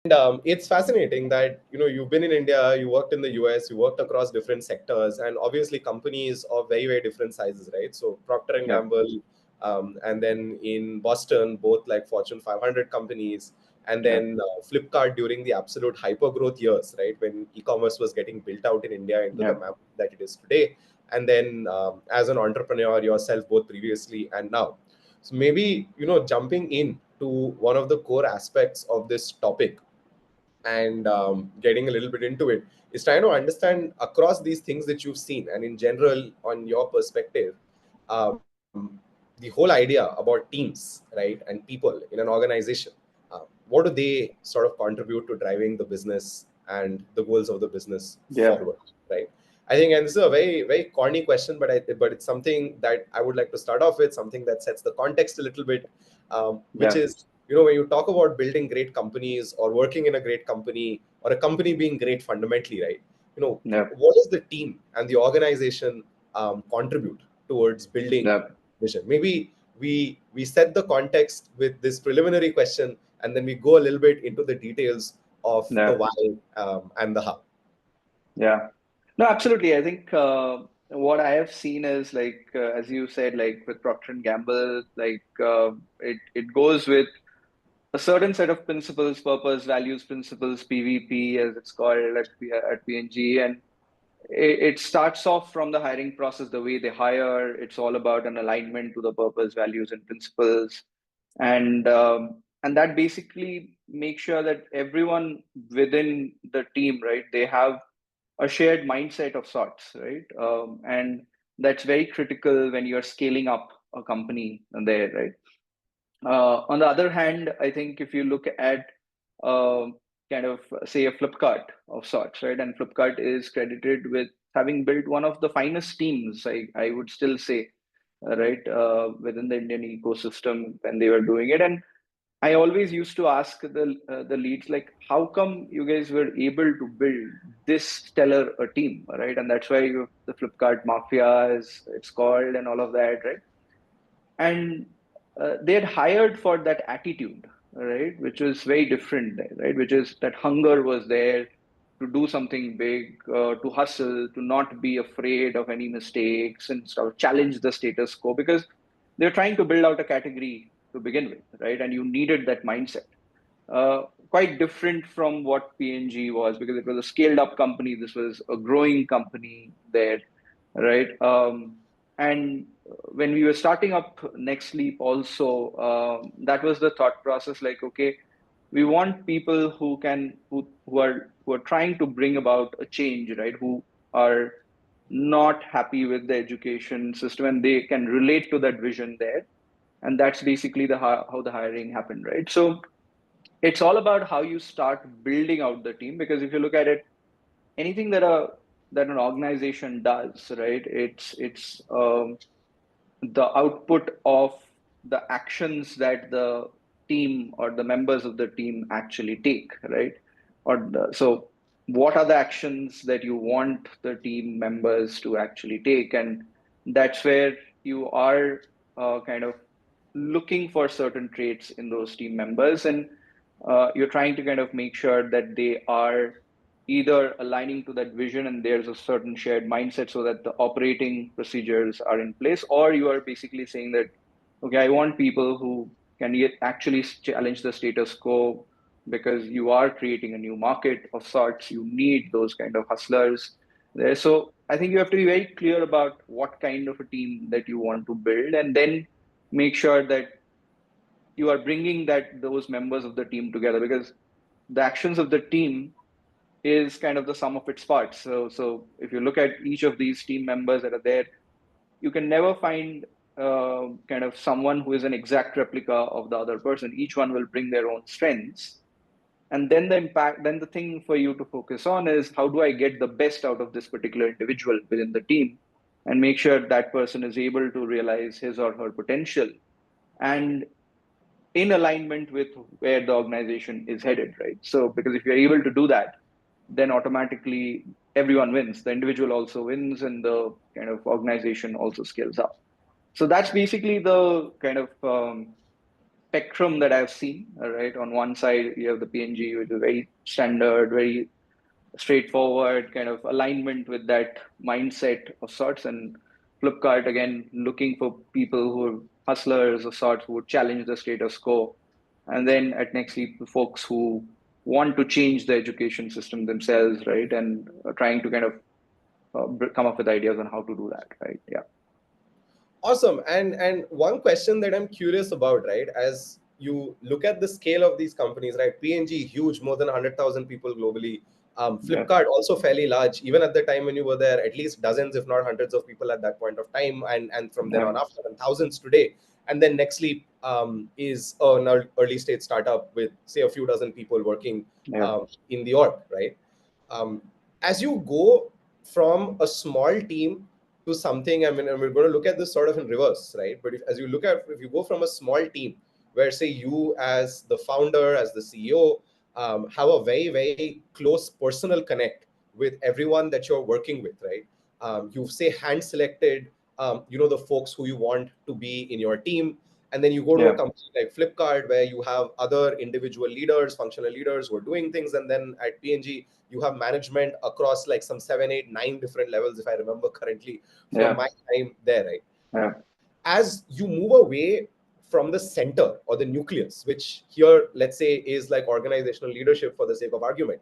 It's fascinating that you've been in India, you worked in the US, you worked across different sectors, and obviously companies of very very different sizes, right? So Procter and Yeah. Gamble, and then in Boston, both like Fortune 500 companies, and Yeah. then Flipkart during the absolute hyper growth years, right, when e-commerce was getting built out in India into the Yeah. map that it is today, and then as an entrepreneur yourself, both previously and now. So maybe jumping in to one of the core aspects of this topic and getting a little bit into it is trying to understand across these things that you've seen and in general on your perspective, um, the whole idea about teams, right, and people in an organization. What do they sort of contribute to driving the business and the goals of the business Yeah. forward, right? I think, and this is a very very corny question, but it's something that I would like to start off with, something that sets the context a little bit, which Yeah. is when you talk about building great companies or working in a great company or a company being great fundamentally, right? Yeah. What does the team and the organization contribute towards building Yeah. vision? Maybe we set the context with this preliminary question, and then we go a little bit into the details of the Yeah. why and the how. Yeah. No, absolutely. I think what I have seen is like as you said, like with Procter and Gamble, like it goes with a certain set of principles, purpose, values, principles, PVP as it's called at P&G, and it starts off from the hiring process, the way they hire. It's all about an alignment to the purpose, values, and principles, and that basically makes sure that everyone within the team, right, they have a shared mindset of sorts, right? And that's very critical when you're scaling up a company there, right? On the other hand, I think if you look at uh, kind of say a Flipkart of sorts, right? And Flipkart is credited with having built one of the finest teams, I would still say, right, within the Indian ecosystem when they were doing it. And I always used to ask the leads like, how come you guys were able to build this stellar a team, right? And that's why the Flipkart Mafia is it's called and all of that, right? And they had hired for that attitude, right, which was very different there, right? Which is that hunger was there to do something big, to hustle, to not be afraid of any mistakes and sort of challenge the status quo because they're trying to build out a category to begin with, right? And you needed that mindset. Quite different from what P&G was because it was a scaled up company. This was a growing company there, right? And when we were starting up Next Leap, also, that was the thought process. Like, okay, we want people who are trying to bring about a change, right? Who are not happy with the education system, and they can relate to that vision there. And that's basically how the hiring happened, right? So it's all about how you start building out the team because if you look at it, anything that an organization does, right, it's the output of the actions that the team or the members of the team actually take, right? So what are the actions that you want the team members to actually take? And that's where you are kind of looking for certain traits in those team members, and you're trying to kind of make sure that they are either aligning to that vision and there's a certain shared mindset so that the operating procedures are in place, or you are basically saying that, okay, I want people who can actually challenge the status quo because you are creating a new market of sorts. You need those kind of hustlers there. So I think you have to be very clear about what kind of a team that you want to build and then make sure that you are bringing those members of the team together because the actions of the team is kind of the sum of its parts. So if you look at each of these team members that are there, you can never find kind of someone who is an exact replica of the other person. Each one will bring their own strengths. And then then the thing for you to focus on is how do I get the best out of this particular individual within the team and make sure that person is able to realize his or her potential and in alignment with where the organization is headed, right? So, because if you're able to do that, then automatically everyone wins. The individual also wins, and the kind of organization also scales up. So that's basically the kind of spectrum that I've seen, right? On one side, you have the PNG, which is very standard, very straightforward kind of alignment with that mindset of sorts, and Flipkart again looking for people who are hustlers of sorts who would challenge the status quo, and then at Nextleap the folks who want to change the education system themselves, right, and are trying to kind of come up with ideas on how to do that, right? Yeah. Awesome. And one question that I'm curious about, right, as you look at the scale of these companies, right? PNG, huge, more than 100,000 people globally. Yeah. Flipkart, also fairly large. Even at the time when you were there, at least dozens, if not hundreds of people at that point of time. And from then Yeah. on after, and thousands today. And then Nextleap is an early stage startup with, say, a few dozen people working Yeah. in the org, right? Um, as you go from a small team to something, I mean, and we're going to look at this sort of in reverse, right? But if you go from a small team where, say, you as the founder, as the CEO, have a very, very close personal connect with everyone that you're working with, right? You've, say, hand selected, the folks who you want to be in your team. And then you go to a Yeah. company like Flipkart where you have other individual leaders, functional leaders who are doing things. And then at PNG, you have management across like some 7, 8, 9 different levels, if I remember correctly, from Yeah. my time there, right? Yeah. As you move away from the center or the nucleus, which here, let's say, is like organizational leadership for the sake of argument,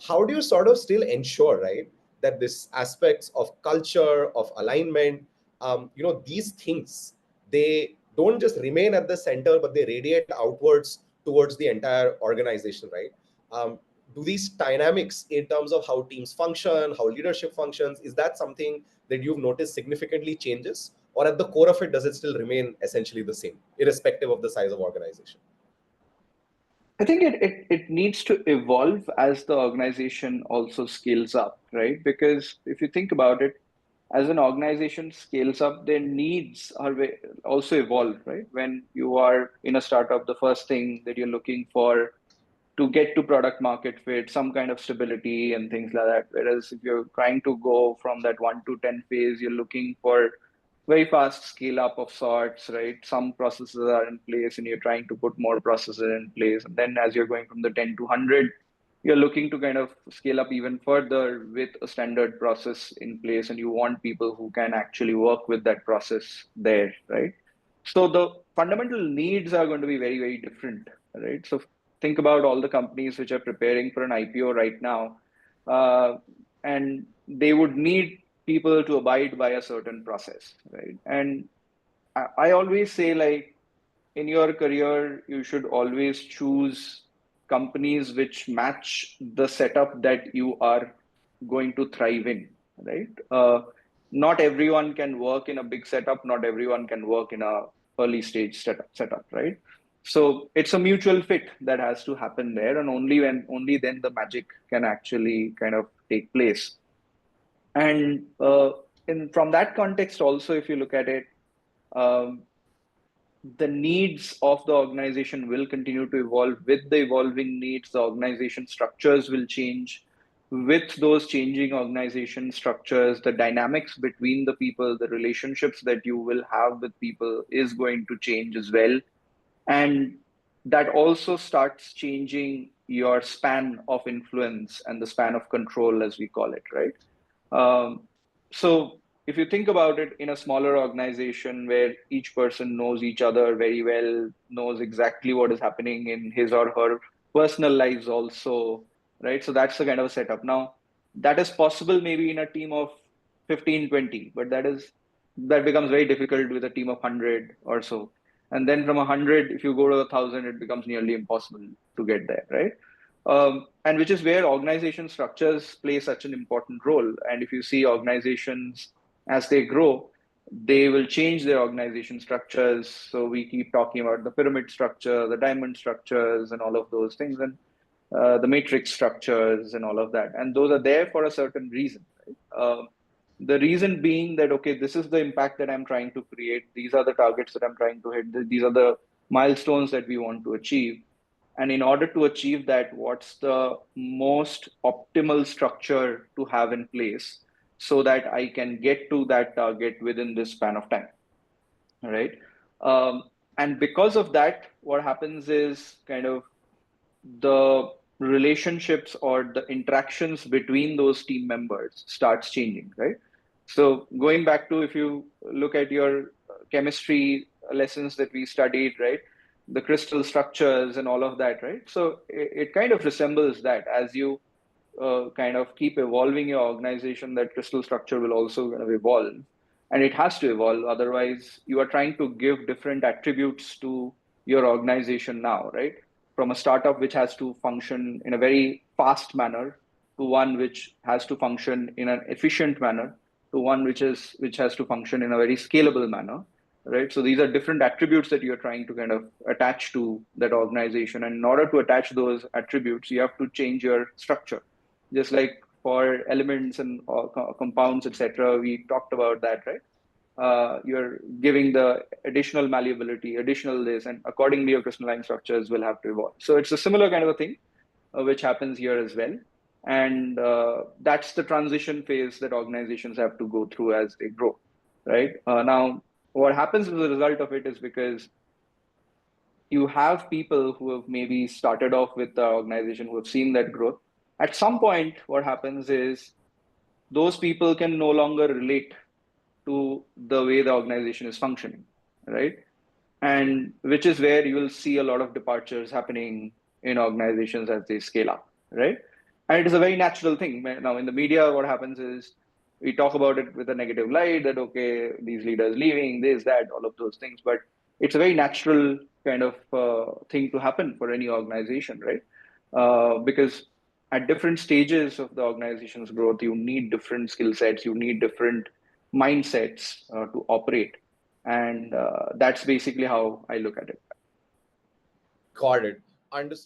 how do you sort of still ensure, right, that this aspects of culture, of alignment, these things, they don't just remain at the center, but they radiate outwards towards the entire organization, right? Do these dynamics in terms of how teams function, how leadership functions, is that something that you've noticed significantly changes? Or at the core of it, does it still remain essentially the same, irrespective of the size of organization? I think it needs to evolve as the organization also scales up, right? Because if you think about it, as an organization scales up, their needs are also evolve, right? When you are in a startup, the first thing that you're looking for to get to product market fit, some kind of stability and things like that. Whereas if you're trying to go from that 1 to 10 phase, you're looking for very fast scale up of sorts, right? Some processes are in place and you're trying to put more processes in place. And then as you're going from the 10 to 100, you're looking to kind of scale up even further with a standard process in place. And you want people who can actually work with that process there, right? So the fundamental needs are going to be very, very different, right? So think about all the companies which are preparing for an IPO right now, and they would need people to abide by a certain process, right? And I always say, like, in your career, you should always choose companies which match the setup that you are going to thrive in, right? Not everyone can work in a big setup. Not everyone can work in a early stage setup, right? So it's a mutual fit that has to happen there, and only then the magic can actually kind of take place. And in from that context, also, if you look at it, um, the needs of the organization will continue to evolve. With the evolving needs, the organization structures will change. With those changing organization structures, the dynamics between the people, the relationships that you will have with people is going to change as well. And that also starts changing your span of influence and the span of control, as we call it, right? So if you think about it, in a smaller organization where each person knows each other very well, knows exactly what is happening in his or her personal lives also, right? So that's the kind of a setup. Now, that is possible maybe in a team of 15, 20, but that becomes very difficult with a team of 100 or so. And then from 100, if you go to 1,000, it becomes nearly impossible to get there, right? And which is where organization structures play such an important role. And if you see organizations as they grow, they will change their organization structures. So we keep talking about the pyramid structure, the diamond structures, and all of those things, and the matrix structures, and all of that. And those are there for a certain reason. Right? The reason being that, okay, this is the impact that I'm trying to create. These are the targets that I'm trying to hit. These are the milestones that we want to achieve. And in order to achieve that, what's the most optimal structure to have in place so that I can get to that target within this span of time, right? Um, And because of that, what happens is kind of the relationships or the interactions between those team members starts changing, right? So going back to, if you look at your chemistry lessons that we studied, right? The crystal structures and all of that, right? So it kind of resembles that. As you kind of keep evolving your organization, that crystal structure will also kind of evolve, and it has to evolve. Otherwise, you are trying to give different attributes to your organization now, right? From a startup which has to function in a very fast manner to one which has to function in an efficient manner to one which has to function in a very scalable manner, right? So these are different attributes that you're trying to kind of attach to that organization, and in order to attach those attributes, you have to change your structure. Just like for elements and compounds, etc., we talked about that, right? You're giving the additional malleability, additional this, and accordingly, your crystalline structures will have to evolve. So it's a similar kind of a thing, which happens here as well. And that's the transition phase that organizations have to go through as they grow, right? Now, what happens as a result of it is, because you have people who have maybe started off with the organization, who have seen that growth. At some point, what happens is those people can no longer relate to the way the organization is functioning, right? And which is where you will see a lot of departures happening in organizations as they scale up, right? And it is a very natural thing. Now, in the media, what happens is we talk about it with a negative light, that, okay, these leaders leaving, this, that, all of those things. But it's a very natural kind of thing to happen for any organization, right? Because at different stages of the organization's growth, you need different skill sets, you need different mindsets to operate. And that's basically how I look at it. Got it. Understood.